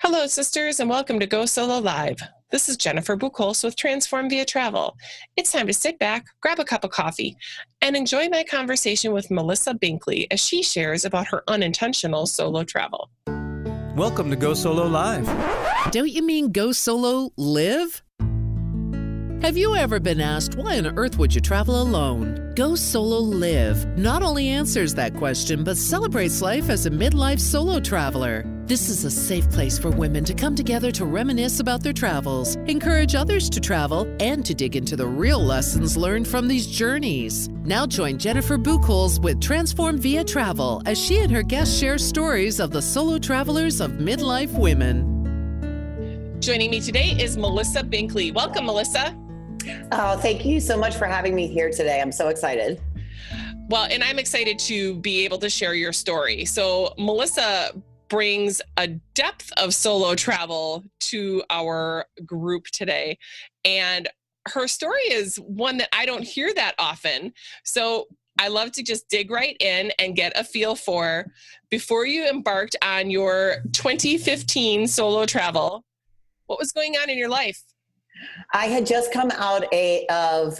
Hello, sisters, and welcome to Go Solo Live. This is Jennifer Buchholz with Transform via Travel. It's time to sit back, grab a cup of coffee, and enjoy my conversation with Melissa Binkley as she shares about her unintentional solo travel. Welcome to Go Solo Live. Don't you mean Go Solo Live? Have you ever been asked why on earth would you travel alone? Go Solo Live not only answers that question, but celebrates life as a midlife solo traveler. This is a safe place for women to come together to reminisce about their travels, encourage others to travel, and to dig into the real lessons learned from these journeys. Now join Jennifer Buchholz with Transform via Travel as she and her guests share stories of the solo travelers of midlife women. Joining me today is Melissa Binkley. Welcome, Melissa. Oh, thank you so much for having me here today. I'm so excited. Well, and I'm excited to be able to share your story. So Melissa brings a depth of solo travel to our group today. And her story is one that I don't hear that often. So I love to just dig right in and get a feel for, before you embarked on your 2015 solo travel, what was going on in your life? I had just come out of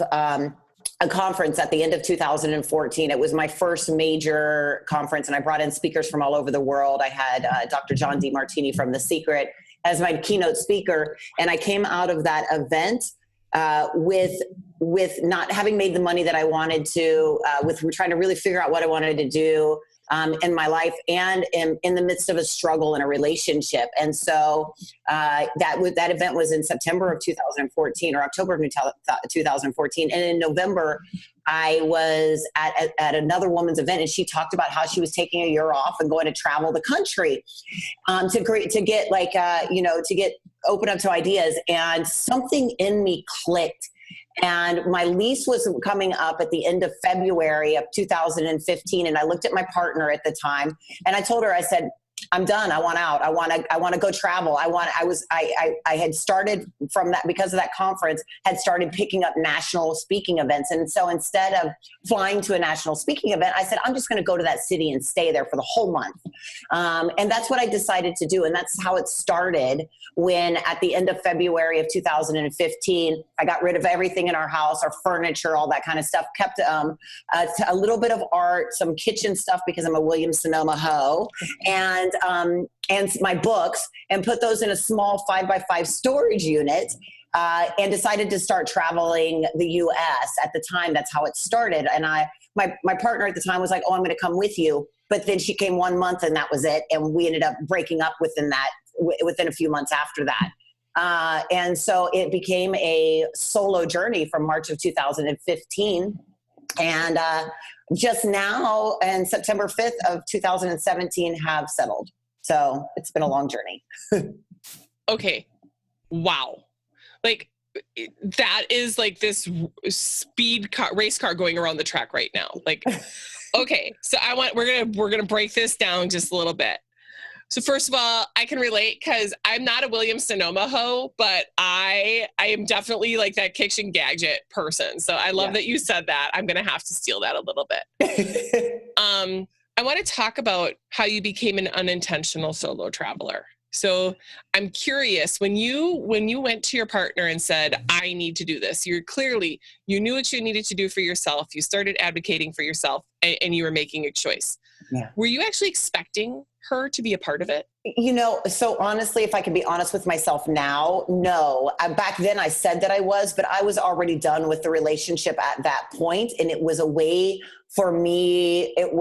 a conference at the end of 2014. It was my first major conference, and I brought in speakers from all over the world. I had Dr. John DeMartini from The Secret as my keynote speaker, and I came out of that event with not having made the money that I wanted to, with trying to really figure out what I wanted to do in my life, and in the midst of a struggle in a relationship. And so that event was in September of 2014 or October of 2014. And in November, I was at another woman's event, and she talked about how she was taking a year off and going to travel the country to get open up to ideas. And something in me clicked. And my lease was coming up at the end of February of 2015. And I looked at my partner at the time, and I told her, I said, I'm done. I want out. I want to go travel. I had started from that, because of that conference, had started picking up national speaking events. And so instead of flying to a national speaking event, I said, I'm just going to go to that city and stay there for the whole month. And that's what I decided to do. And that's how it started, when at the end of February of 2015, I got rid of everything in our house, our furniture, all that kind of stuff, kept a little bit of art, some kitchen stuff, because I'm a Williams-Sonoma hoe, and my books, and put those in a small 5x5 storage unit, and decided to start traveling the U.S. At the time. That's how it started. And my partner at the time was like, oh, I'm going to come with you. But then she came 1 month, and that was it. And we ended up breaking up within a few months after that. And so it became a solo journey from March of 2015. And just now, and September 5th of 2017, have settled. So it's been a long journey. Okay. Wow. Like, that is like this race car going around the track right now. Like, okay. So we're going to break this down just a little bit. So first of all, I can relate, because I'm not a Williams-Sonoma hoe, but I am definitely like that kitchen gadget person. So I love that you said that. I'm going to have to steal that a little bit. I want to talk about how you became an unintentional solo traveler. So I'm curious, when you went to your partner and said, I need to do this, you knew what you needed to do for yourself. You started advocating for yourself, and you were making a choice. Yeah. Were you actually expecting her to be a part of it? So honestly, if I can be honest with myself now, no. Back then I said that I was, but I was already done with the relationship at that point. And it was a way for me, it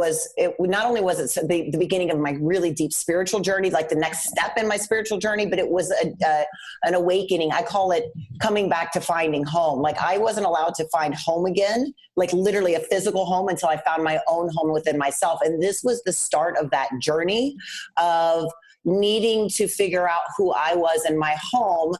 not only was it the beginning of my really deep spiritual journey, like the next step in my spiritual journey, but it was an awakening. I call it coming back to finding home. Like, I wasn't allowed to find home again, like literally a physical home, until I found my own home within myself. And this was the start of that journey of needing to figure out who I was in my home.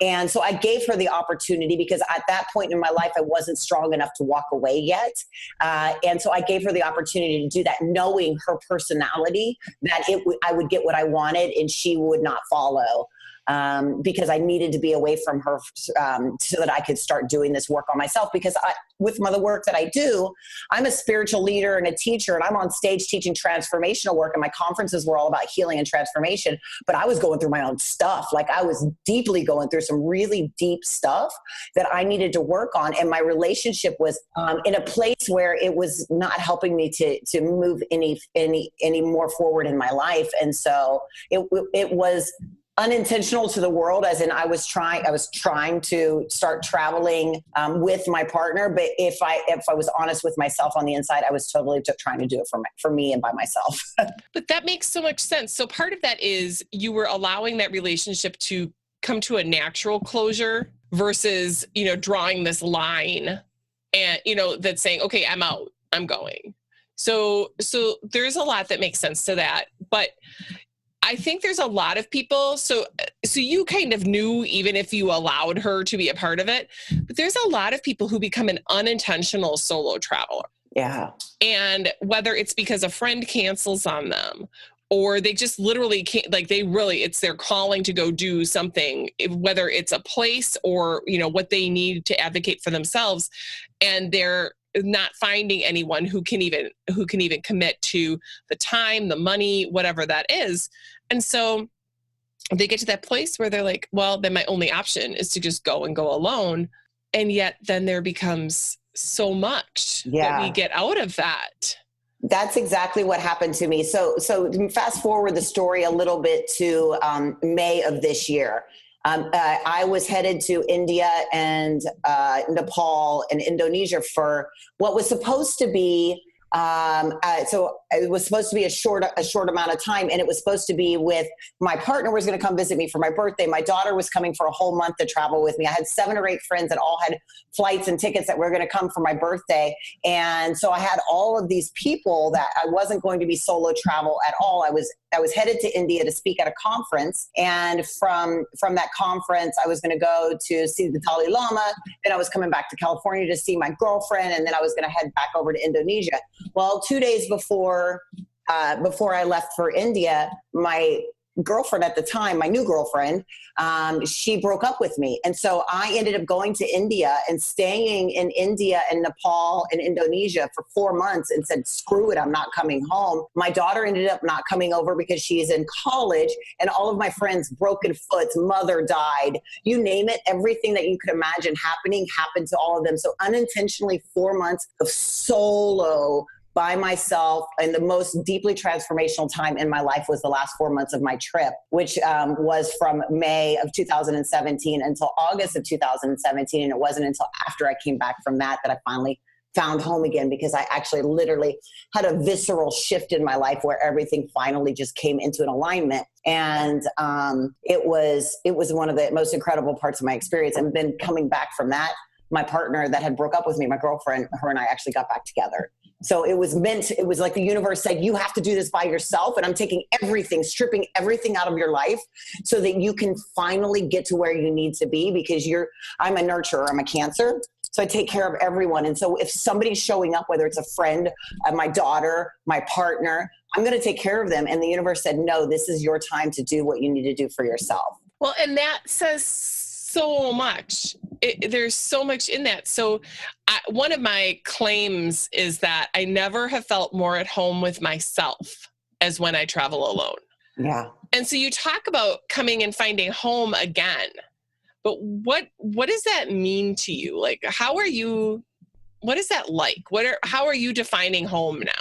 And so I gave her the opportunity, because at that point in my life, I wasn't strong enough to walk away yet. And so I gave her the opportunity to do that, knowing her personality, that I would get what I wanted and she would not follow. because I needed to be away from her so that I could start doing this work on myself. Because with the work that I do, I'm a spiritual leader and a teacher, and I'm on stage teaching transformational work, and my conferences were all about healing and transformation. But I was going through my own stuff. Like, I was deeply going through some really deep stuff that I needed to work on. And my relationship was in a place where it was not helping me to move any more forward in my life. And so it was unintentional to the world, as in I was trying to start traveling with my partner. But if I was honest with myself on the inside, I was totally trying to do it for me and by myself. But that makes so much sense. So part of that is you were allowing that relationship to come to a natural closure versus, drawing this line and, that's saying, okay, I'm out, I'm going. So there's a lot that makes sense to that. But I think there's a lot of people. So you kind of knew, even if you allowed her to be a part of it, but there's a lot of people who become an unintentional solo traveler. Yeah. And whether it's because a friend cancels on them, or they just literally can't, it's their calling to go do something, whether it's a place or, what they need to advocate for themselves. And they're not finding anyone who can even commit to the time, the money, whatever that is. And so they get to that place where they're like, well, then my only option is to just go alone. And yet then there becomes so much that we get out of that. That's exactly what happened to me. So fast forward the story a little bit to May of this year. I was headed to India and Nepal and Indonesia for what was supposed to be so it was supposed to be a short amount of time, and it was supposed to be with my partner was going to come visit me for my birthday. My daughter was coming for a whole month to travel with me. I had 7 or 8 friends that all had flights and tickets that were going to come for my birthday. And so I had all of these people that I wasn't going to be solo travel at all. I was headed to India to speak at a conference. And from that conference, I was going to go to see the Dalai Lama. Then I was coming back to California to see my girlfriend. And then I was going to head back over to Indonesia. Well, 2 days before I left for India, my girlfriend at the time, my new girlfriend, she broke up with me. And so I ended up going to India and staying in India and Nepal and Indonesia for 4 months and said, screw it, I'm not coming home. My daughter ended up not coming over because she's in college, and all of my friends, broken foots, mother died, you name it, everything that you could imagine happened to all of them. So unintentionally, 4 months of solo by myself, and the most deeply transformational time in my life was the last 4 months of my trip, which was from May of 2017 until August of 2017. And it wasn't until after I came back from that I finally found home again, because I actually literally had a visceral shift in my life where everything finally just came into an alignment. And it was one of the most incredible parts of my experience. And then coming back from that, my partner that had broke up with me, my girlfriend, her and I actually got back together. So it was like the universe said, you have to do this by yourself. And I'm taking everything, stripping everything out of your life so that you can finally get to where you need to be, because I'm a nurturer, I'm a Cancer. So I take care of everyone. And so if somebody's showing up, whether it's a friend, my daughter, my partner, I'm going to take care of them. And the universe said, no, this is your time to do what you need to do for yourself. Well, and that says so much. There's so much in that. So one of my claims is that I never have felt more at home with myself as when I travel alone. Yeah. And so you talk about coming and finding home again, but what does that mean to you? Like, what is that like? How are you defining home now?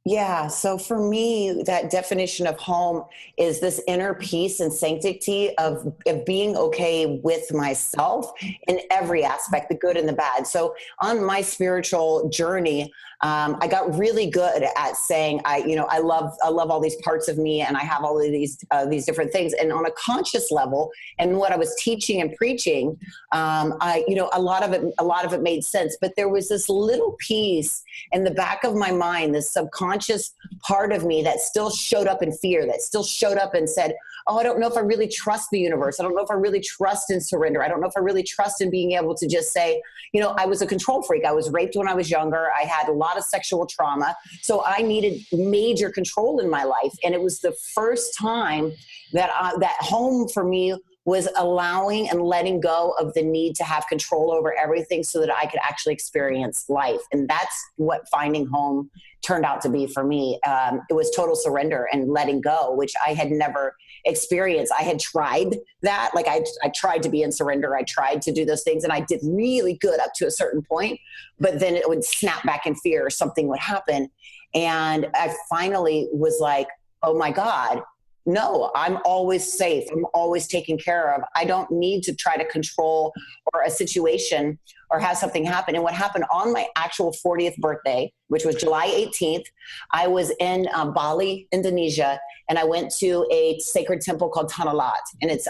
Yeah. So for me, that definition of home is this inner peace and sanctity of being okay with myself in every aspect, the good and the bad. So on my spiritual journey, I got really good at saying, I love all these parts of me, and I have all of these different things. And on a conscious level, and what I was teaching and preaching, a lot of it made sense. But there was this little piece in the back of my mind, this subconscious part of me that still showed up in fear, that still showed up and said, oh, I don't know if I really trust the universe. I don't know if I really trust in surrender. I don't know if I really trust in being able to just say, I was a control freak. I was raped when I was younger. I had a lot of sexual trauma. So I needed major control in my life. And it was the first time that home for me was allowing and letting go of the need to have control over everything so that I could actually experience life. And that's what finding home turned out to be for me. It was total surrender and letting go, which I had never experienced. I had tried that. Like I tried to be in surrender. I tried to do those things and I did really good up to a certain point, but then it would snap back in fear or something would happen. And I finally was like, oh my God, no, I'm always safe. I'm always taken care of. I don't need to try to control or a situation or have something happen. And what happened on my actual 40th birthday, which was July 18th, I was in Bali, Indonesia, and I went to a sacred temple called Tanalat, and it's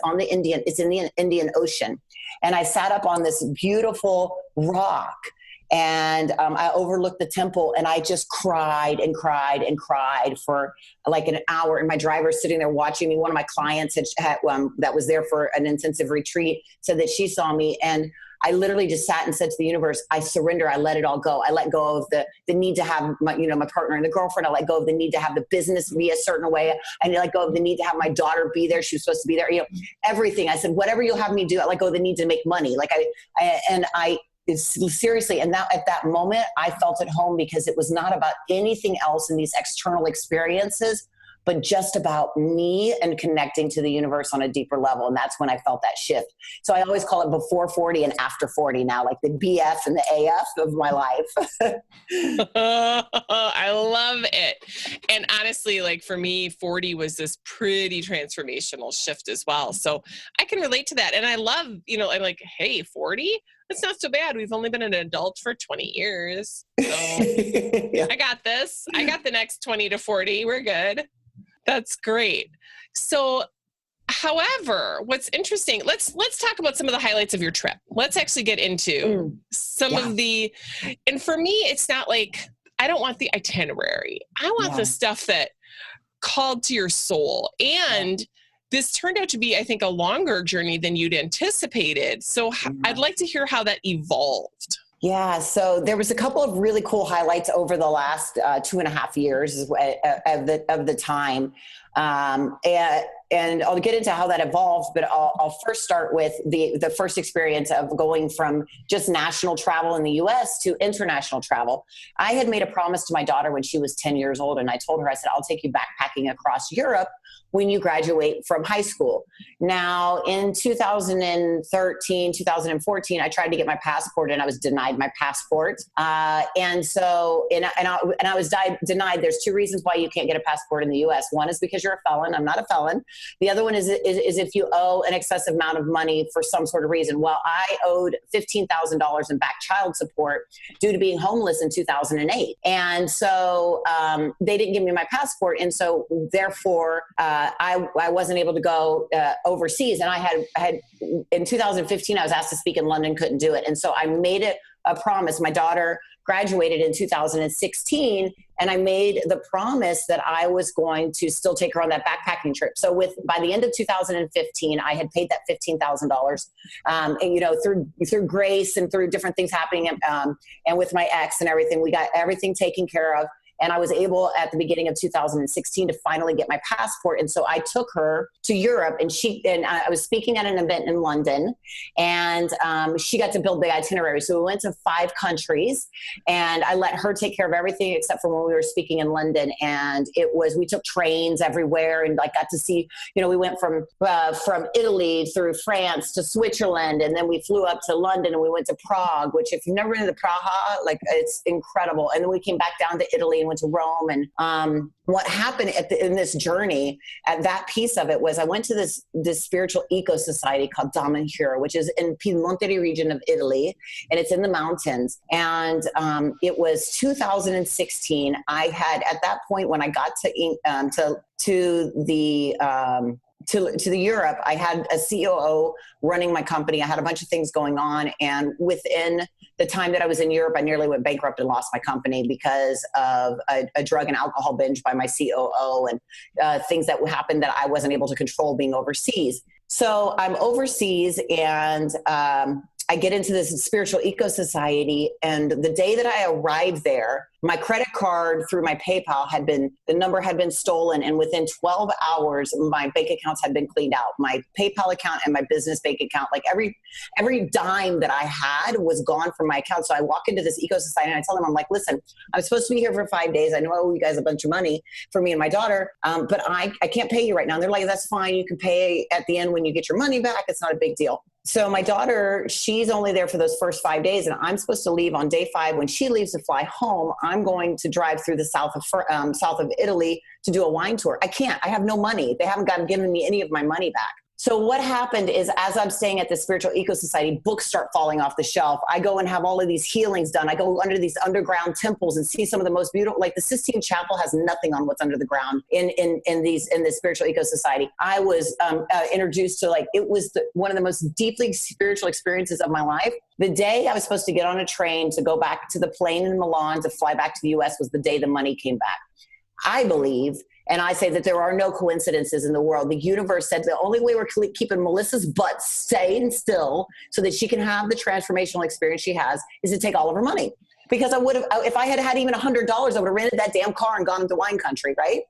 in the Indian Ocean. And I sat up on this beautiful rock, and I overlooked the temple, and I just cried and cried and cried for like an hour. And my driver's sitting there watching me. One of my clients that was there for an intensive retreat said that she saw me, and I literally just sat and said to the universe, I surrender. I let it all go. I let go of the need to have my partner and the girlfriend. I let go of the need to have the business be a certain way. I let go of the need to have my daughter be there. She was supposed to be there. Everything. I said, whatever you'll have me do, I let go of the need to make money. Seriously. And that at that moment, I felt at home because it was not about anything else in these external experiences, but just about me and connecting to the universe on a deeper level. And that's when I felt that shift. So I always call it before 40 and after 40 now, like the BF and the AF of my life. I love it. And honestly, like for me, 40 was this pretty transformational shift as well. So I can relate to that. And I love, I'm like, hey, 40? That's not so bad. We've only been an adult for 20 years. So yeah. I got this. I got the next 20 to 40. We're good. That's great. So, however, what's interesting, let's talk about some of the highlights of your trip. Let's actually get into some of and for me, it's not like, I don't want the itinerary. I want the stuff that called to your soul. And this turned out to be, I think, a longer journey than you'd anticipated. So I'd like to hear how that evolved. Yeah, so there was a couple of really cool highlights over the last 2.5 years of the time. And I'll get into how that evolved, but I'll first start with the first experience of going from just national travel in the US to international travel. I had made a promise to my daughter when she was 10 years old, and I told her, I said, I'll take you backpacking across Europe when you graduate from high school. Now, in 2013, 2014, I tried to get my passport and I was denied my passport. I was denied. There's 2 reasons why you can't get a passport in the US. One is because you're a felon. I'm not a felon. The other one is if you owe an excessive amount of money for some sort of reason. Well, I owed $15,000 in back child support due to being homeless in 2008. And so they didn't give me my passport. And so therefore, I wasn't able to go overseas. And I had in 2015, I was asked to speak in London, couldn't do it. And so I made it a promise. My daughter graduated in 2016, and I made the promise that I was going to still take her on that backpacking trip. So by the end of 2015, I had paid that $15,000, and through grace and through different things happening, and with my ex and everything, we got everything taken care of. And I was able at the beginning of 2016 to finally get my passport. And so I took her to Europe, and I was speaking at an event in London, and she got to build the itinerary. So we went to 5 countries, and I let her take care of everything except for when we were speaking in London. And we took trains everywhere and got to see, we went from Italy through France to Switzerland. And then we flew up to London and we went to Prague, which if you've never been to Praha, it's incredible. And then we came back down to Italy and went to Rome. And what happened in this journey, at that piece of it, was I went to this spiritual eco society called Damanhur, which is in Piemonte region of Italy, and it's in the mountains. And it was 2016. I had, at that point, when I got to the Europe, I had a COO running my company. I had a bunch of things going on. And within the time that I was in Europe, I nearly went bankrupt and lost my company because of a drug and alcohol binge by my COO and things that happened that I wasn't able to control being overseas. So I'm overseas, and I get into this spiritual eco society, and the day that I arrived there, my credit card through my PayPal the number had been stolen. And within 12 hours, my bank accounts had been cleaned out. My PayPal account and my business bank account, like every dime that I had was gone from my account. So I walk into this eco society and I tell them, I'm like, listen, I'm supposed to be here for 5 days. I know I owe you guys a bunch of money for me and my daughter, but I can't pay you right now. And they're like, that's fine. You can pay at the end when you get your money back. It's not a big deal. So my daughter, she's only there for those first 5 days, and I'm supposed to leave on day 5. When she leaves to fly home, I'm going to drive through the south of Italy to do a wine tour. I can't. I have no money. They haven't given me any of my money back. So what happened is, as I'm staying at the Spiritual Eco Society, books start falling off the shelf. I go and have all of these healings done. I go under these underground temples and see some of the most beautiful, like the Sistine Chapel has nothing on what's under the ground in the Spiritual Eco Society. I was introduced to, like, it was one of the most deeply spiritual experiences of my life. The day I was supposed to get on a train to go back to the plane in Milan to fly back to the US was the day the money came back. I believe, and I say that there are no coincidences in the world. The universe said the only way we're keeping Melissa's butt staying still so that she can have the transformational experience she has is to take all of her money. Because I would have, if I had had even $100, I would have rented that damn car and gone into wine country, right?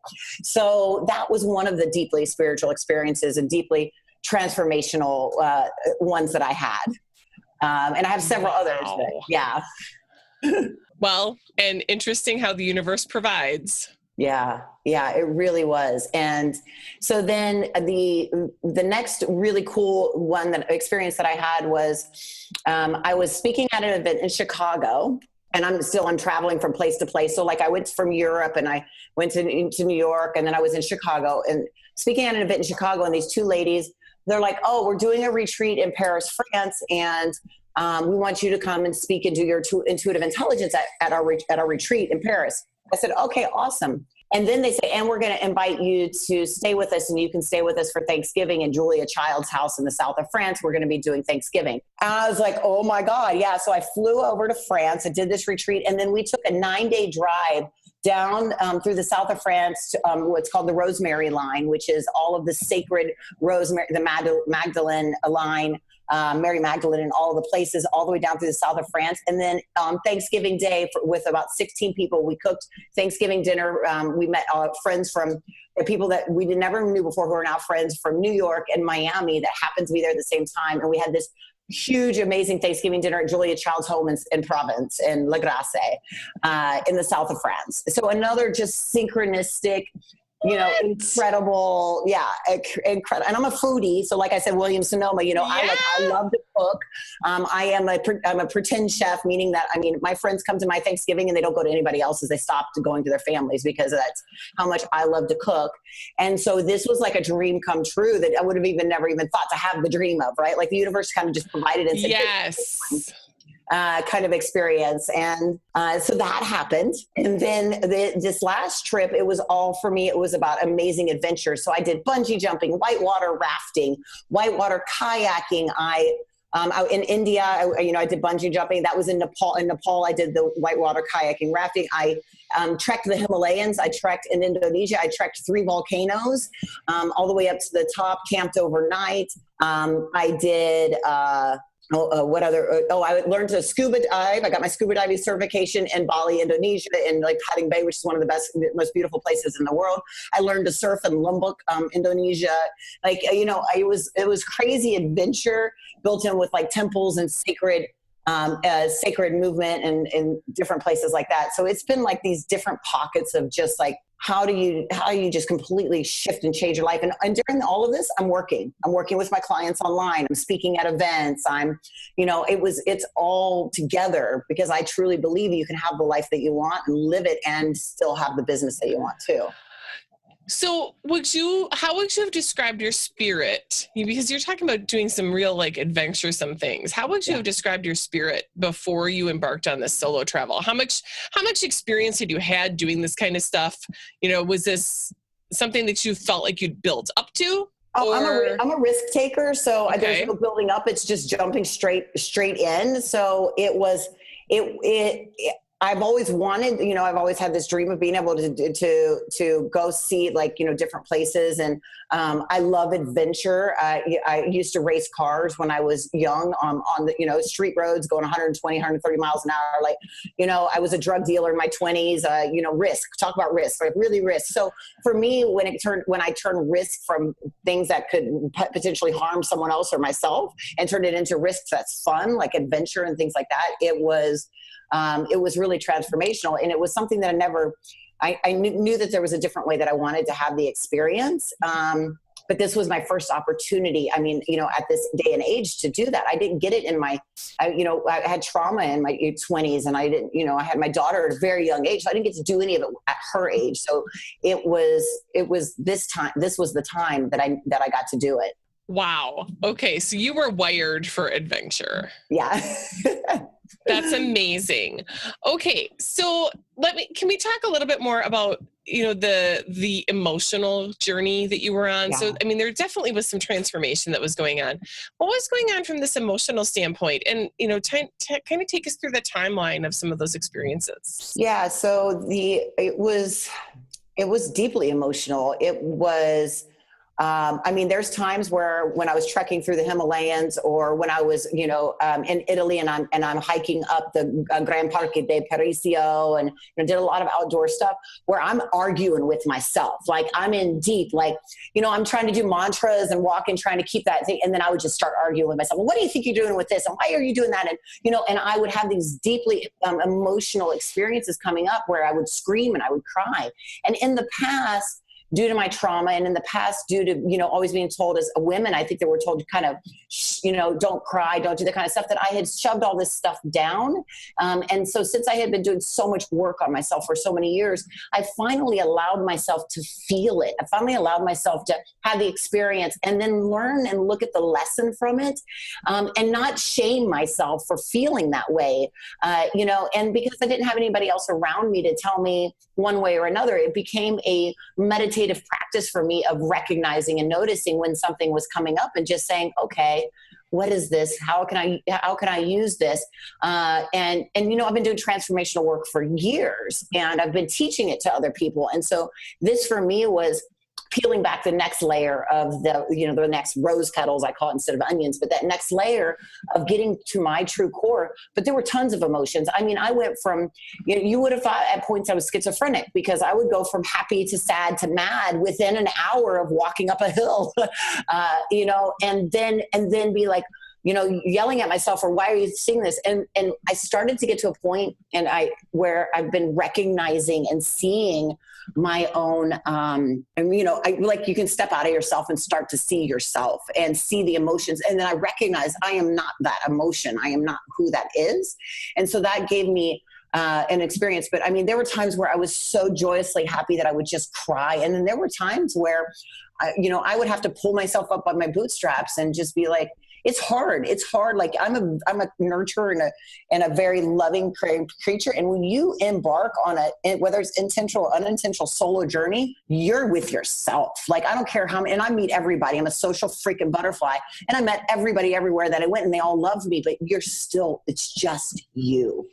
So that was one of the deeply spiritual experiences and deeply transformational ones that I had. And I have several others. But, yeah. Well, and interesting how the universe provides. Yeah, it really was. And so then the next really cool experience that I had was I was speaking at an event in Chicago, and I'm traveling from place to place. So like I went from Europe and I went to New York, and then I was in Chicago and speaking at an event in Chicago, and these 2 ladies, they're like, oh, we're doing a retreat in Paris, France, and we want you to come and speak and do your intuitive intelligence at our retreat in Paris. I said, okay, awesome. And then they say, and we're going to invite you to stay with us, and you can stay with us for Thanksgiving in Julia Child's house in the south of France. We're going to be doing Thanksgiving. I was like, oh my God. Yeah. So I flew over to France. I did this retreat, and then we took a 9-day drive down through the south of France to what's called the Rosemary line, which is all of the sacred rosemary, the Magdalene line, Mary Magdalene, and all the places all the way down through the south of France. And then Thanksgiving Day, with about 16 people, we cooked Thanksgiving dinner. We met friends from people that we never knew before, who are now friends from New York and Miami that happened to be there at the same time. And we had this huge, amazing Thanksgiving dinner at Julia Child's home in Provence, in La Grasse, in the south of France. So another just synchronistic, incredible. Yeah. Incredible. And I'm a foodie. So like I said, Williams Sonoma, I love to cook. I'm a pretend chef, meaning that, my friends come to my Thanksgiving and they don't go to anybody else's. They stop going to their families because that's how much I love to cook. And so this was like a dream come true that I would have never even thought to have the dream of, right? Like the universe kind of just provided and said, yes. Kind of experience. And so that happened. And then this last trip, it was all for me. It was about amazing adventures. So I did bungee jumping, whitewater rafting, whitewater kayaking. Out in India, I did bungee jumping. That was in Nepal. In Nepal, I did the whitewater kayaking, rafting. I trekked the Himalayas. I trekked in Indonesia. I trekked 3 volcanoes all the way up to the top, camped overnight. I did... I learned to scuba dive. I got my scuba diving certification in Bali, Indonesia, in like Padang Bay, which is one of the most beautiful places in the world. I learned to surf in Lombok, Indonesia. It was crazy adventure built in with like temples and sacred movement and different places like that. So it's been like these different pockets of just like, how do you just completely shift and change your life? And during all of this, I'm working with my clients online. I'm speaking at events. It's all together because I truly believe you can have the life that you want and live it and still have the business that you want too. So how would you have described your spirit? Because you're talking about doing some real like adventuresome things. How would you have described your spirit before you embarked on this solo travel? How much experience had you had doing this kind of stuff? Was this something that you felt like you'd built up to? Oh, I'm a risk taker. So there's no building up. It's just jumping straight in. So I've always wanted, I've always had this dream of being able to go see like, different places. And I love adventure. I used to race cars when I was young on the, street roads going 120, 130 miles an hour. Like, I was a drug dealer in my 20s, talk about risk, like really risk. So for me, when I turned risk from things that could potentially harm someone else or myself and turned it into risks that's fun, like adventure and things like that, it was really transformational. And it was something that I knew that there was a different way that I wanted to have the experience. But this was my first opportunity. I mean, at this day and age to do that. I didn't get it I had trauma in my 20s, and I didn't, I had my daughter at a very young age. So I didn't get to do any of it at her age. So it was this was the time that I got to do it. Wow. Okay. So you were wired for adventure. Yeah. That's amazing. Okay. So can we talk a little bit more about, the emotional journey that you were on? Yeah. So, I mean, there definitely was some transformation that was going on. What was going on from this emotional standpoint? And, kind of take us through the timeline of some of those experiences. Yeah. So it was deeply emotional. It was, there's times where when I was trekking through the Himalayas, or when I was, in Italy and I'm hiking up the Gran Parque de Parisio, and did a lot of outdoor stuff where I'm arguing with myself. Like I'm in deep, like, I'm trying to do mantras and walking, trying to keep that thing. And then I would just start arguing with myself. Well, what do you think you're doing with this? And why are you doing that? And, and I would have these deeply emotional experiences coming up where I would scream and I would cry. And in the past, due to my trauma, and in the past, due to, always being told as a woman, I think they were told to kind of, don't cry, don't do the kind of stuff, that I had shoved all this stuff down. And so since I had been doing so much work on myself for so many years, I finally allowed myself to feel it. I finally allowed myself to have the experience and then learn and look at the lesson from it, and not shame myself for feeling that way. And because I didn't have anybody else around me to tell me one way or another, it became a meditative practice for me of recognizing and noticing when something was coming up and just saying, okay, what is this? How can I use this? And I've been doing transformational work for years, and I've been teaching it to other people. And so this for me was peeling back the next layer of the next rose petals, I call it, instead of onions, but that next layer of getting to my true core. But there were tons of emotions. I mean, I went from, you would have thought at points I was schizophrenic, because I would go from happy to sad to mad within an hour of walking up a hill, and then be like, yelling at myself, or why are you seeing this? And I started to get to a point where I've been recognizing and seeing my own, you can step out of yourself and start to see yourself and see the emotions. And then I recognize I am not that emotion. I am not who that is. And so that gave me an experience. But I mean, there were times where I was so joyously happy that I would just cry. And then there were times where, I would have to pull myself up by my bootstraps and just be like, it's hard. It's hard. Like I'm a nurturer and a very loving creature. And when you embark on whether it's intentional or unintentional solo journey, you're with yourself. Like, I don't care how many, and I meet everybody. I'm a social freaking butterfly, and I met everybody everywhere that I went, and they all loved me, but it's just you.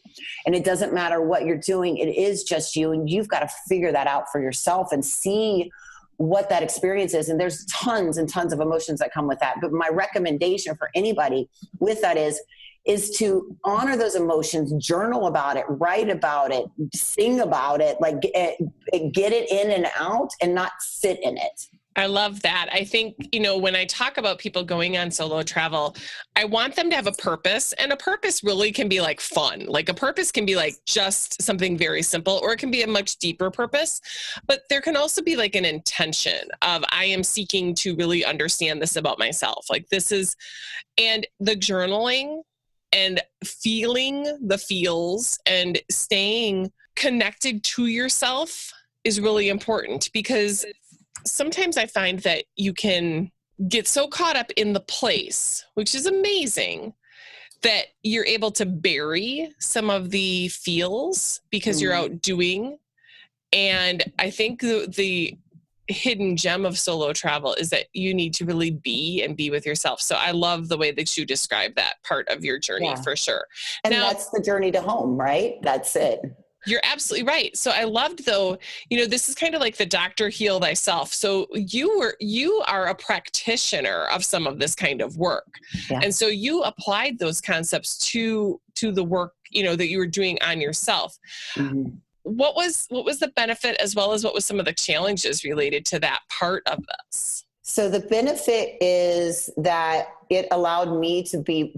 And it doesn't matter what you're doing. It is just you. And you've got to figure that out for yourself and see what that experience is. And there's tons and tons of emotions that come with that. But my recommendation for anybody with that is to honor those emotions, journal about it, write about it, sing about it, like get it in and out, and not sit in it. I love that. I think, when I talk about people going on solo travel, I want them to have a purpose, and a purpose really can be like fun. Like a purpose can be like just something very simple, or it can be a much deeper purpose, but there can also be like an intention of, I am seeking to really understand this about myself. Like and the journaling and feeling the feels and staying connected to yourself is really important, because sometimes I find that you can get so caught up in the place, which is amazing, that you're able to bury some of the feels because you're out doing. And I think the hidden gem of solo travel is that you need to really be with yourself. So I love the way that you describe that part of your journey for sure. And now, that's the journey to home, right? That's it. You're absolutely right. So I loved though, this is kind of like the doctor heal thyself. So you are a practitioner of some of this kind of work. Yeah. And so you applied those concepts to the work, that you were doing on yourself. Mm-hmm. What was the benefit as well as what was some of the challenges related to that part of this? So the benefit is that it allowed me to be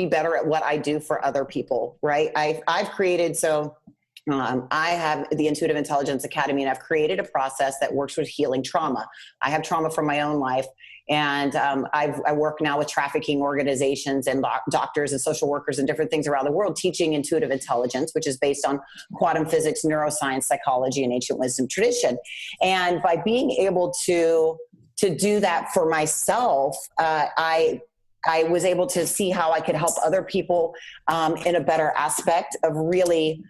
better at what I do for other people, right? I've created, I have the Intuitive Intelligence Academy, and I've created a process that works with healing trauma. I have trauma from my own life, and I work now with trafficking organizations and doctors and social workers and different things around the world teaching intuitive intelligence, which is based on quantum physics, neuroscience, psychology, and ancient wisdom tradition. And by being able to do that for myself, I was able to see how I could help other people in a better aspect of really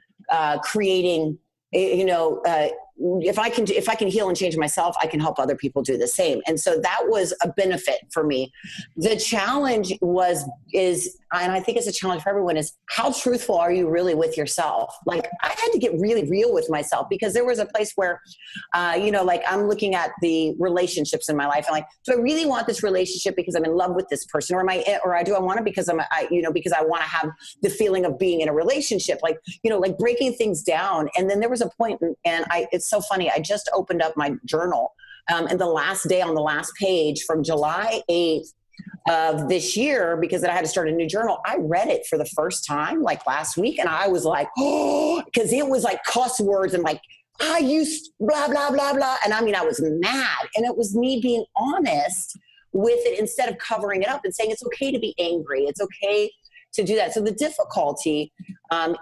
creating, if I can heal and change myself, I can help other people do the same. And so that was a benefit for me. The challenge is, and I think it's a challenge for everyone, is how truthful are you really with yourself? Like I had to get really real with myself, because there was a place where, like I'm looking at the relationships in my life. I'm like, do I really want this relationship because I'm in love with this person, or do I want it because because I want to have the feeling of being in a relationship, like breaking things down. And then there was a point, and it's so funny. I just opened up my journal, and the last day on the last page from July 8th of this year, because I had to start a new journal, I read it for the first time like last week. And I was like, oh, because it was like cuss words and like, I used blah, blah, blah, blah. And I was mad. And it was me being honest with it instead of covering it up and saying, it's okay to be angry. It's okay to do that. So the difficulty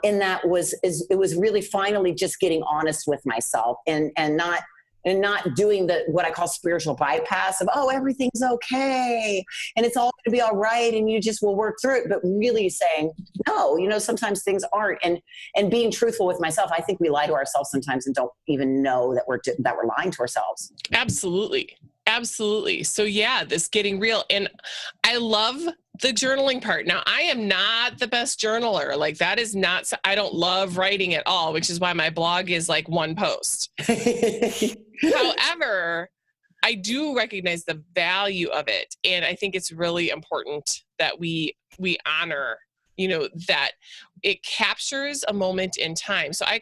in that it was really finally just getting honest with myself and not doing what I call spiritual bypass of, oh, everything's okay and it's all going to be all right and you just will work through it. But really saying, no, sometimes things aren't, and being truthful with myself. I think we lie to ourselves sometimes and don't even know that we're lying to ourselves. Absolutely. Absolutely. So yeah, this getting real. And I love the journaling part. Now, I am not the best journaler. Like that is not, I don't love writing at all, which is why my blog is like one post. However, I do recognize the value of it. And I think it's really important that we honor, that it captures a moment in time. So I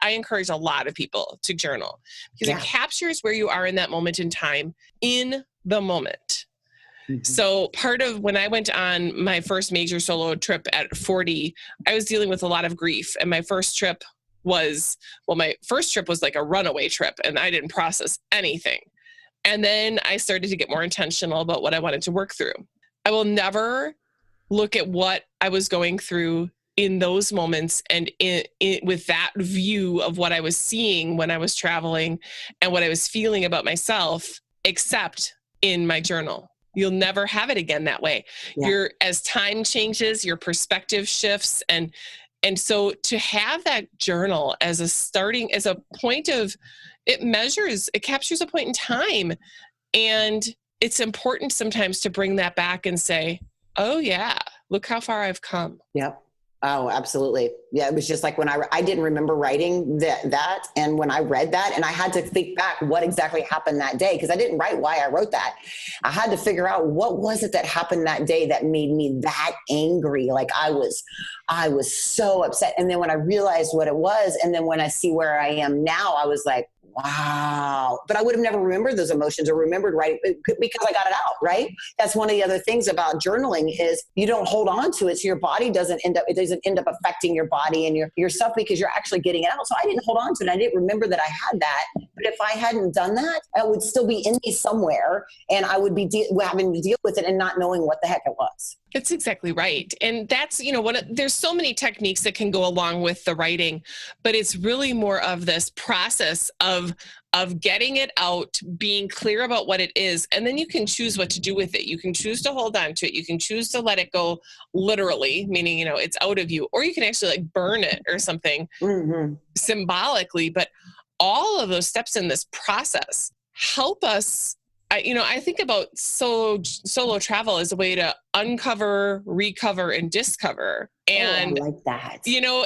encourage a lot of people to journal because it captures where you are in that moment in time, in the moment. Mm-hmm. So part of when I went on my first major solo trip at 40, I was dealing with a lot of grief. And my first trip was like a runaway trip, and I didn't process anything. And then I started to get more intentional about what I wanted to work through. I will never look at what I was going through in those moments and with that view of what I was seeing when I was traveling and what I was feeling about myself, except in my journal. You'll never have it again that way. Yeah. As time changes, your perspective shifts. And so to have that journal as a point of, it captures a point in time. And it's important sometimes to bring that back and say, oh yeah, look how far I've come. Yep. Oh, absolutely. Yeah. It was just like when I didn't remember writing that. And when I read that, and I had to think back what exactly happened that day, because I didn't write why I wrote that. I had to figure out what was it that happened that day that made me that angry. Like I was so upset. And then when I realized what it was, and then when I see where I am now, I was like, wow. But I would have never remembered those emotions or remembered writing because I got it out, right? That's one of the other things about journaling is you don't hold on to it. So your body doesn't end up affecting your body and your stuff because you're actually getting it out. So I didn't hold on to it. I didn't remember that I had that. But if I hadn't done that, it would still be in me somewhere and I would be having to deal with it and not knowing what the heck it was. That's exactly right. And that's, there's so many techniques that can go along with the writing, but it's really more of this process of getting it out, being clear about what it is. And then you can choose what to do with it. You can choose to hold on to it. You can choose to let it go literally, meaning, it's out of you, or you can actually like burn it or something symbolically. But all of those steps in this process help us. I think about solo travel as a way to uncover, recover, and discover. And I like that.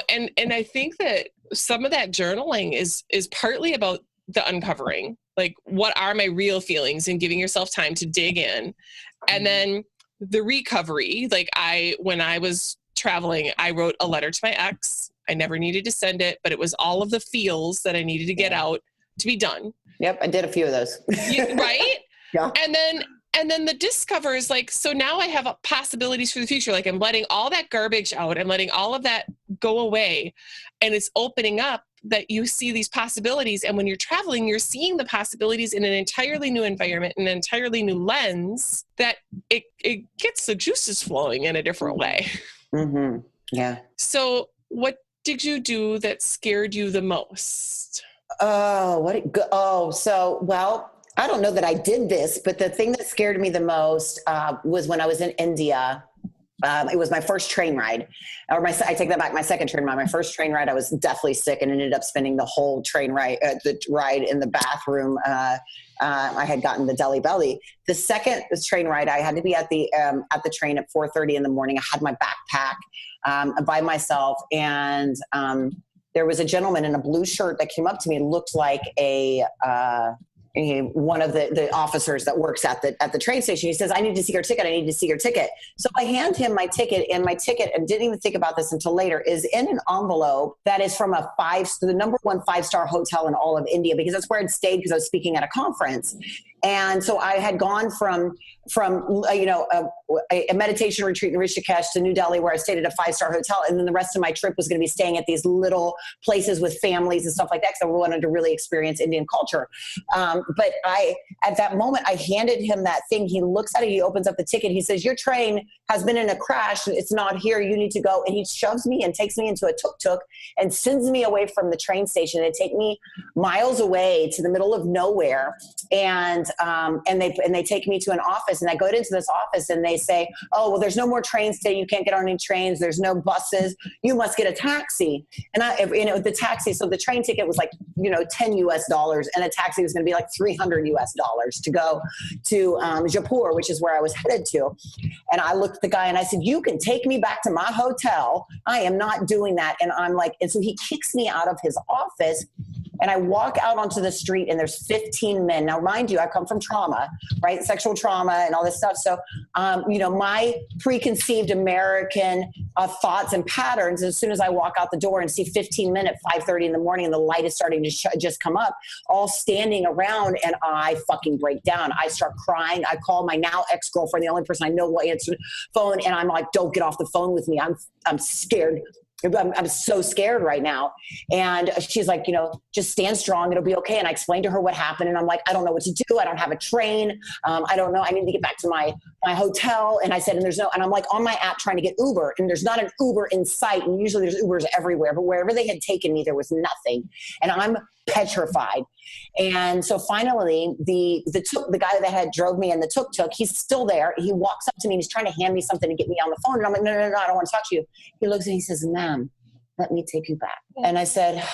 And I think that some of that journaling is partly about the uncovering, like what are my real feelings, and giving yourself time to dig in. And then the recovery, like when I was traveling, I wrote a letter to my ex. I never needed to send it, but it was all of the feels that I needed to get out to be done. Yep. I did a few of those. Right? Yeah. And then the discover is like, so now I have possibilities for the future. Like I'm letting all that garbage out. I'm letting all of that go away. And it's opening up that you see these possibilities. And when you're traveling, you're seeing the possibilities in an entirely new environment, an entirely new lens, that it gets the juices flowing in a different way. Mm-hmm. Yeah. So what did you do that scared you the most? Well, I don't know that I did this, but the thing that scared me the most was when I was in India. It was my first train ride, I take that back, my second train ride. My first train ride, I was deathly sick and ended up spending the whole train ride, the ride in the bathroom. I had gotten the Delhi belly. The second train ride, I had to be at the train at 4:30 in the morning. I had my backpack by myself, and there was a gentleman in a blue shirt that came up to me and looked like one of the officers that works at the train station. He says, I need to see your ticket. I need to see your ticket. So I hand him my ticket, and didn't even think about this until later, is in an envelope that is from the number 1 5-star hotel in all of India, because that's where I'd stayed because I was speaking at a conference. And so I had gone from a meditation retreat in Rishikesh to New Delhi, where I stayed at a 5-star hotel. And then the rest of my trip was going to be staying at these little places with families and stuff like that, because I wanted to really experience Indian culture. But at that moment, I handed him that thing. He looks at it. He opens up the ticket. He says, your train has been in a crash. It's not here. You need to go. And he shoves me and takes me into a tuk-tuk and sends me away from the train station. They take me miles away to the middle of nowhere. And they take me to an office, and I go into this office, and they say, oh, well, there's no more trains today. You can't get on any trains. There's no buses. You must get a taxi. And the taxi, so the train ticket was like, $10 US, and a taxi was going to be like $300 US to go to Jaipur, which is where I was headed to. And I looked at the guy and I said, you can take me back to my hotel. I am not doing that. And I'm like, and so he kicks me out of his office. And I walk out onto the street, and there's 15 men. Now, mind you, I come from trauma, right? Sexual trauma and all this stuff. So, my preconceived American thoughts and patterns, as soon as I walk out the door and see 15 men at 5:30 in the morning, and the light is starting to just come up, all standing around, and I fucking break down. I start crying. I call my now ex-girlfriend, the only person I know will answer the phone. And I'm like, don't get off the phone with me. I'm scared. I'm so scared right now. And she's like, just stand strong. It'll be okay. And I explained to her what happened. And I'm like, I don't know what to do. I don't have a train. I don't know. I need to get back to my hotel. And I said, and I'm like on my app trying to get Uber, and there's not an Uber in sight. And usually there's Ubers everywhere, but wherever they had taken me, there was nothing. And I'm petrified. And so finally the guy that had drove me in the tuk-tuk, he's still there. He walks up to me and he's trying to hand me something to get me on the phone. And I'm like, no, I don't want to talk to you. He looks and he says, ma'am, let me take you back. And I said,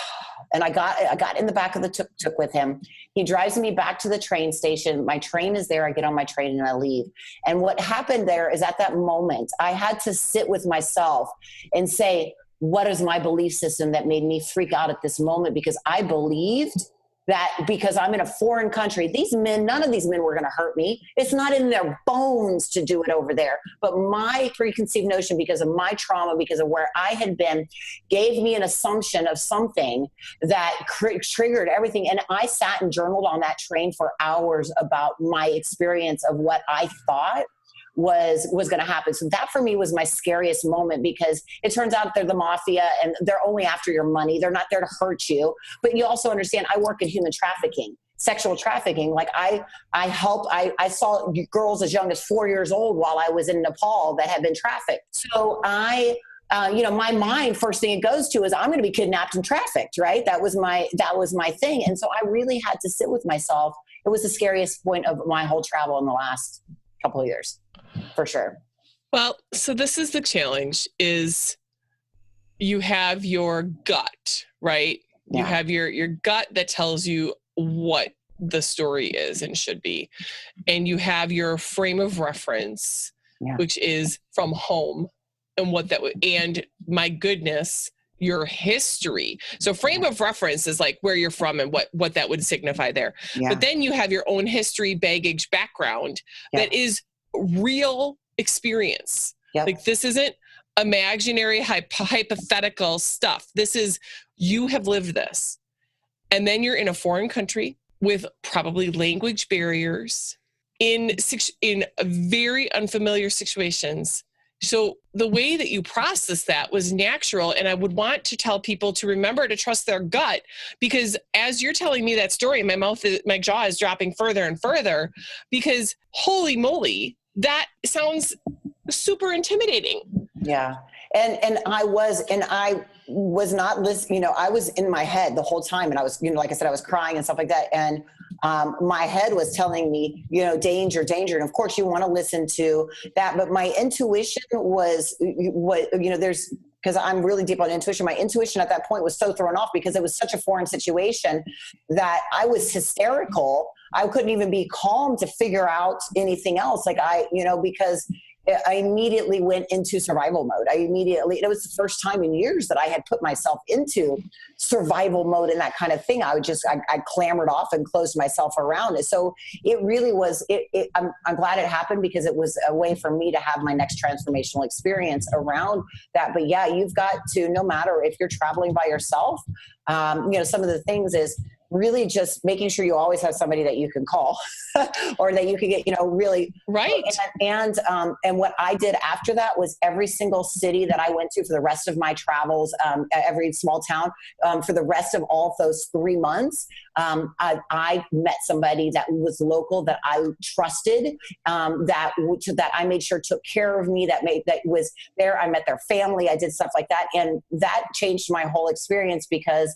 and I got in the back of the tuk-tuk with him. He drives me back to the train station. My train is there. I get on my train and I leave. And what happened there is, at that moment, I had to sit with myself and say, what is my belief system that made me freak out at this moment? Because I believed that because I'm in a foreign country, none of these men were going to hurt me. It's not in their bones to do it over there. But my preconceived notion, because of my trauma, because of where I had been, gave me an assumption of something that triggered everything. And I sat and journaled on that train for hours about my experience of what I thought was going to happen. So that for me was my scariest moment, because it turns out they're the mafia and they're only after your money. They're not there to hurt you. But you also understand, I work in human trafficking, sexual trafficking. Like I saw girls as young as 4 years old while I was in Nepal that had been trafficked. So my mind, first thing it goes to is, I'm going to be kidnapped and trafficked, right? That was my thing. And so I really had to sit with myself. It was the scariest point of my whole travel in the last couple of years. For sure. Well, so this is the challenge, is you have your gut, right? Yeah. You have your gut that tells you what the story is and should be. And you have your frame of reference, which is from home and what that would, and my goodness, your history. So frame of reference is like where you're from and what that would signify there. But then you have your own history, baggage, background that is real experience. Like this isn't imaginary, hypothetical stuff. This is, you have lived this. And then you're in a foreign country with probably language barriers in very unfamiliar situations. So the way that you process that was natural. And I would want to tell people to remember to trust their gut, because as you're telling me that story, my jaw is dropping further and further, because holy moly, that sounds super intimidating. Yeah. And I was not listening, I was in my head the whole time, and I was, like I said, I was crying and stuff like that. And my head was telling me, danger, danger. And of course you want to listen to that. But my intuition was because I'm really deep on intuition. My intuition at that point was so thrown off because it was such a foreign situation that I was hysterical. I couldn't even be calm to figure out anything else. Because I immediately went into survival mode. It was the first time in years that I had put myself into survival mode and that kind of thing. I clambered off and closed myself around it. So it really was, I'm glad it happened, because it was a way for me to have my next transformational experience around that. But yeah, you've got to, no matter if you're traveling by yourself, some of the things is really just making sure you always have somebody that you can call or that you can get, really right. And what I did after that was every single city that I went to for the rest of my travels, every small town, for the rest of all of those 3 months, I met somebody that was local that I trusted, that I made sure took care of me, that was there. I met their family. I did stuff like that. And that changed my whole experience, because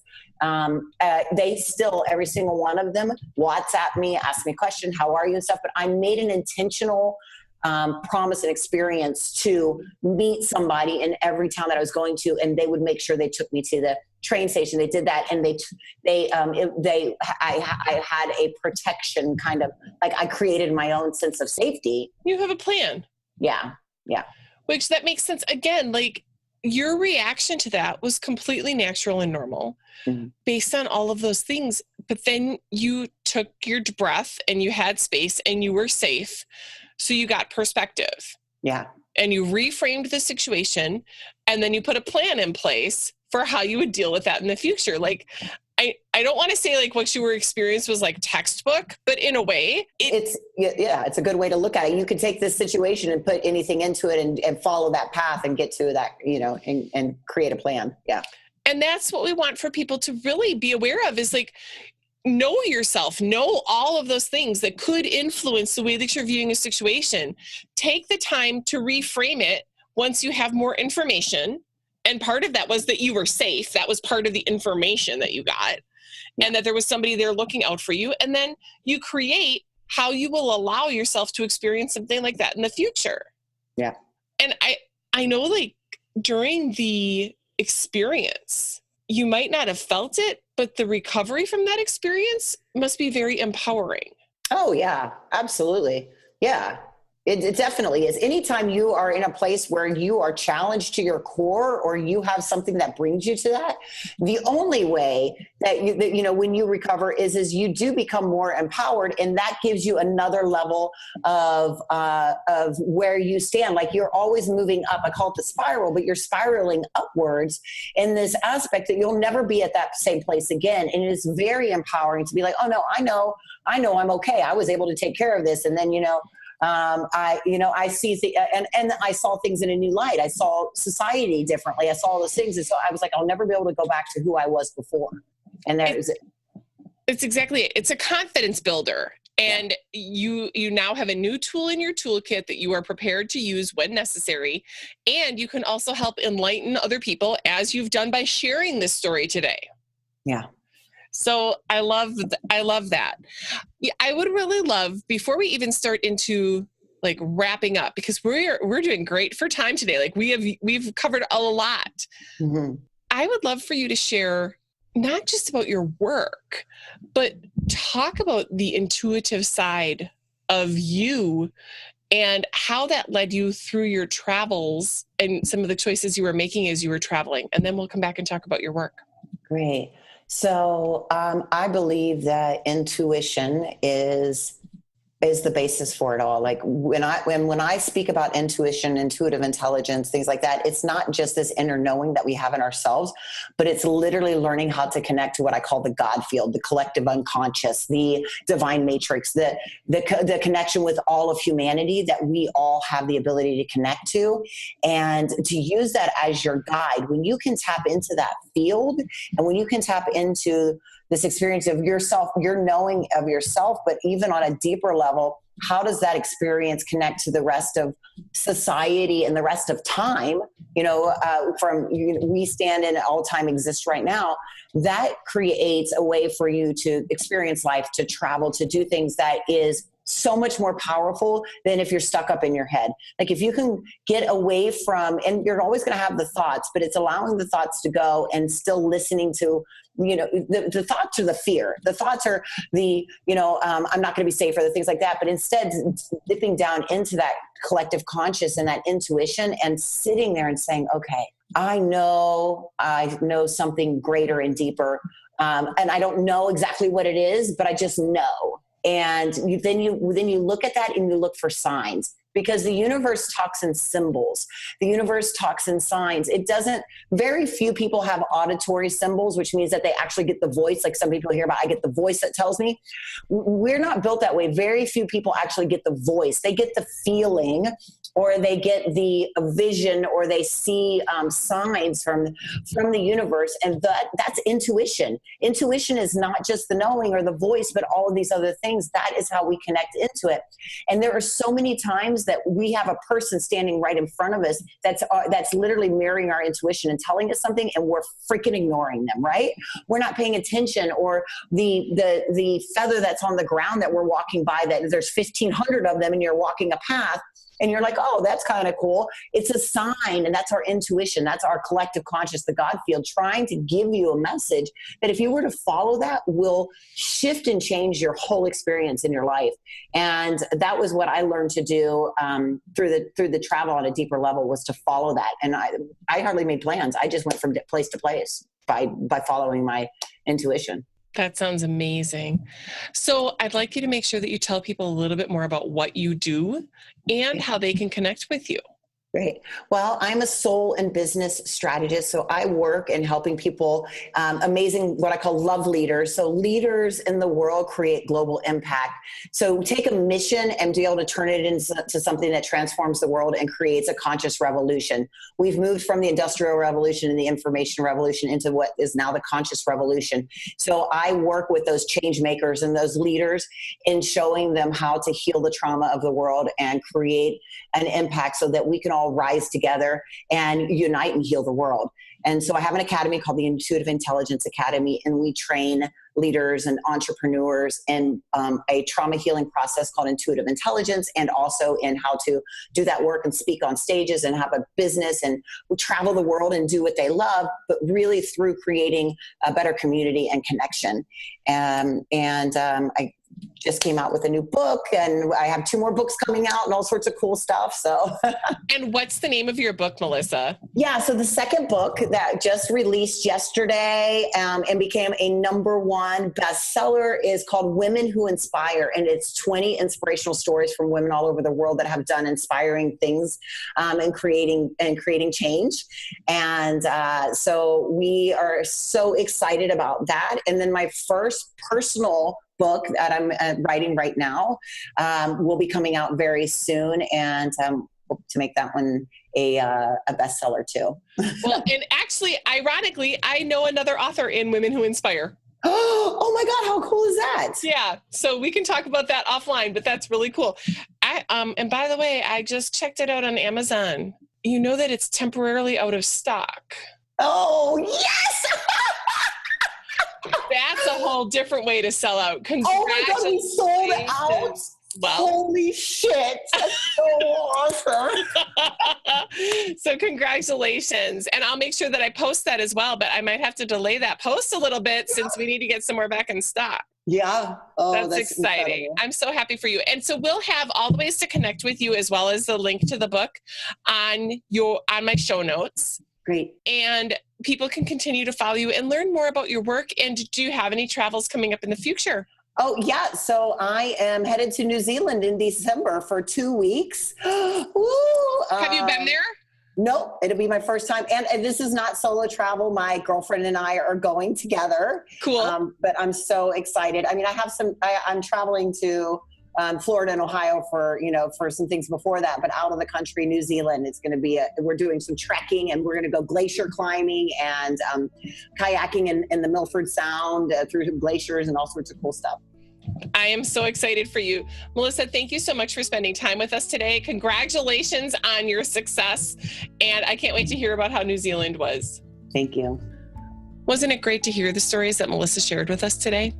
they still, every single one of them, WhatsApp me, ask me a question, how are you and stuff. But I made an intentional promise and experience to meet somebody in every town that I was going to, and they would make sure they took me to the train station. They did that, and I had a protection, kind of like I created my own sense of safety. You have a plan. Yeah. Which that makes sense. Again, like your reaction to that was completely natural and normal based on all of those things. But then you took your breath and you had space and you were safe. So you got perspective. Yeah. And you reframed the situation, and then you put a plan in place for how you would deal with that in the future. Like, I don't want to say like what you were experienced was like textbook, but in a way it's a good way to look at it. You could take this situation and put anything into it and follow that path and get to that, and create a plan. Yeah. And that's what we want for people to really be aware of, is like, know yourself, know all of those things that could influence the way that you're viewing a situation. Take the time to reframe it once you have more information. And part of that was that you were safe. That was part of the information that you got, and that there was somebody there looking out for you. And then you create how you will allow yourself to experience something like that in the future. Yeah. And I know, like, during the experience, you might not have felt it, but the recovery from that experience must be very empowering. Oh yeah, absolutely. Yeah. It definitely is. Anytime you are in a place where you are challenged to your core, or you have something that brings you to that, the only way that when you recover is you do become more empowered, and that gives you another level of where you stand. Like, you're always moving up. I call it the spiral, but you're spiraling upwards in this aspect that you'll never be at that same place again. And it is very empowering to be like, oh no, I know I'm okay. I was able to take care of this. And then, I see and I saw things in a new light. I saw society differently. I saw all those things. And so I was like, I'll never be able to go back to who I was before. And that is it. It's exactly it. It's a confidence builder. And you now have a new tool in your toolkit that you are prepared to use when necessary. And you can also help enlighten other people, as you've done by sharing this story today. Yeah. So I love that. Yeah, I would really love, before we even start into like wrapping up, because we're doing great for time today. Like we've covered a lot. Mm-hmm. I would love for you to share not just about your work, but talk about the intuitive side of you and how that led you through your travels and some of the choices you were making as you were traveling. And then we'll come back and talk about your work. Great. So I believe that intuition is the basis for it all. Like when I speak about intuition, intuitive intelligence, things like that, it's not just this inner knowing that we have in ourselves, but it's literally learning how to connect to what I call the God field, the collective unconscious, the divine matrix, the connection with all of humanity that we all have the ability to connect to, and to use that as your guide. When you can tap into that field, and when you can tap into this experience of yourself, your knowing of yourself, but even on a deeper level, how does that experience connect to the rest of society and the rest of time? We stand in all time exists right now. That creates a way for you to experience life, to travel, to do things that is so much more powerful than if you're stuck up in your head. Like if you can get away from, and you're always going to have the thoughts, but it's allowing the thoughts to go and still listening to, the thoughts are the fear. The thoughts are I'm not going to be safe, or the things like that. But instead dipping down into that collective conscious and that intuition and sitting there and saying, okay, I know something greater and deeper. And I don't know exactly what it is, but I just know. And then you look at that and you look for signs, because the universe talks in symbols. The universe talks in signs. Very few people have auditory symbols, which means that they actually get the voice. Like some people hear about, I get the voice that tells me. We're not built that way. Very few people actually get the voice. They get the feeling, or they get the vision, or they see signs from the universe. And that's intuition. Intuition is not just the knowing or the voice, but all of these other things. That is how we connect into it. And there are so many times that we have a person standing right in front of us that's literally mirroring our intuition and telling us something, and we're freaking ignoring them, right? We're not paying attention, or the feather that's on the ground that we're walking by, that there's 1,500 of them and you're walking a path, and you're like, oh, that's kind of cool. It's a sign, and that's our intuition. That's our collective conscious, the God field, trying to give you a message that if you were to follow that, will shift and change your whole experience in your life. And that was what I learned to do through the travel on a deeper level, was to follow that. And I hardly made plans. I just went from place to place by following my intuition. That sounds amazing. So I'd like you to make sure that you tell people a little bit more about what you do and how they can connect with you. Great. Well, I'm a soul and business strategist. So I work in helping people, amazing, what I call love leaders. So leaders in the world create global impact. So take a mission and be able to turn it into something that transforms the world and creates a conscious revolution. We've moved from the industrial revolution and the information revolution into what is now the conscious revolution. So I work with those change makers and those leaders in showing them how to heal the trauma of the world and create an impact so that we can all rise together and unite and heal the world. And so I have an academy called the Intuitive Intelligence Academy, and we train leaders and entrepreneurs in a trauma healing process called intuitive intelligence, and also in how to do that work and speak on stages and have a business and travel the world and do what they love, but really through creating a better community and connection. I just came out with a new book, and I have 2 more books coming out and all sorts of cool stuff. So, and what's the name of your book, Melissa? Yeah. So the second book that just released yesterday and became a #1 bestseller is called Women Who Inspire. And it's 20 inspirational stories from women all over the world that have done inspiring things and creating change. And so we are so excited about that. And then my first personal book that I'm writing right now will be coming out very soon, and hope to make that one a bestseller too. Well, and actually, ironically, I know another author in Women Who Inspire. Oh my God, how cool is that? Yeah, so we can talk about that offline, but that's really cool. And by the way, I just checked it out on Amazon. You know that it's temporarily out of stock. Oh, yes! That's a whole different way to sell out. Oh my God, we sold out. Well, holy shit. That's so awesome. So congratulations. And I'll make sure that I post that as well, but I might have to delay that post a little bit since we need to get some more back in stock. Yeah. Oh, That's exciting. incredible. I'm so happy for you. And so we'll have all the ways to connect with you as well as the link to the book on my show notes. Great. And people can continue to follow you and learn more about your work. And do you have any travels coming up in the future? Oh, yeah. So I am headed to New Zealand in December for 2 weeks. Woo! Have you been there? Nope. It'll be my first time. And this is not solo travel. My girlfriend and I are going together. Cool. But I'm so excited. I mean, I'm traveling to Florida and Ohio for some things before that, but out of the country, New Zealand, it's going to be we're doing some trekking, and we're going to go glacier climbing and kayaking in the Milford Sound through glaciers and all sorts of cool stuff. I am so excited for you. Melissa, thank you so much for spending time with us today. Congratulations on your success. And I can't wait to hear about how New Zealand was. Thank you. Wasn't it great to hear the stories that Melissa shared with us today?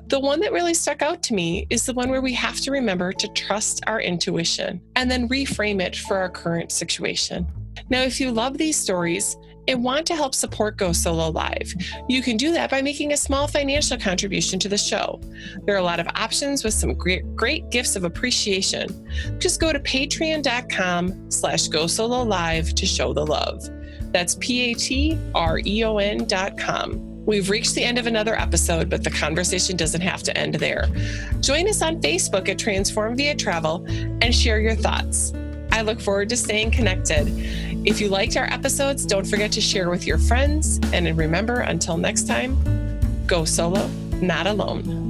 The one that really stuck out to me is the one where we have to remember to trust our intuition and then reframe it for our current situation. Now, if you love these stories and want to help support Go Solo Live, you can do that by making a small financial contribution to the show. There are a lot of options with some great gifts of appreciation. Just go to patreon.com/GoSoloLive to show the love. That's patreon.com. We've reached the end of another episode, but the conversation doesn't have to end there. Join us on Facebook at Transform Via Travel and share your thoughts. I look forward to staying connected. If you liked our episodes, don't forget to share with your friends. And remember, until next time, go solo, not alone.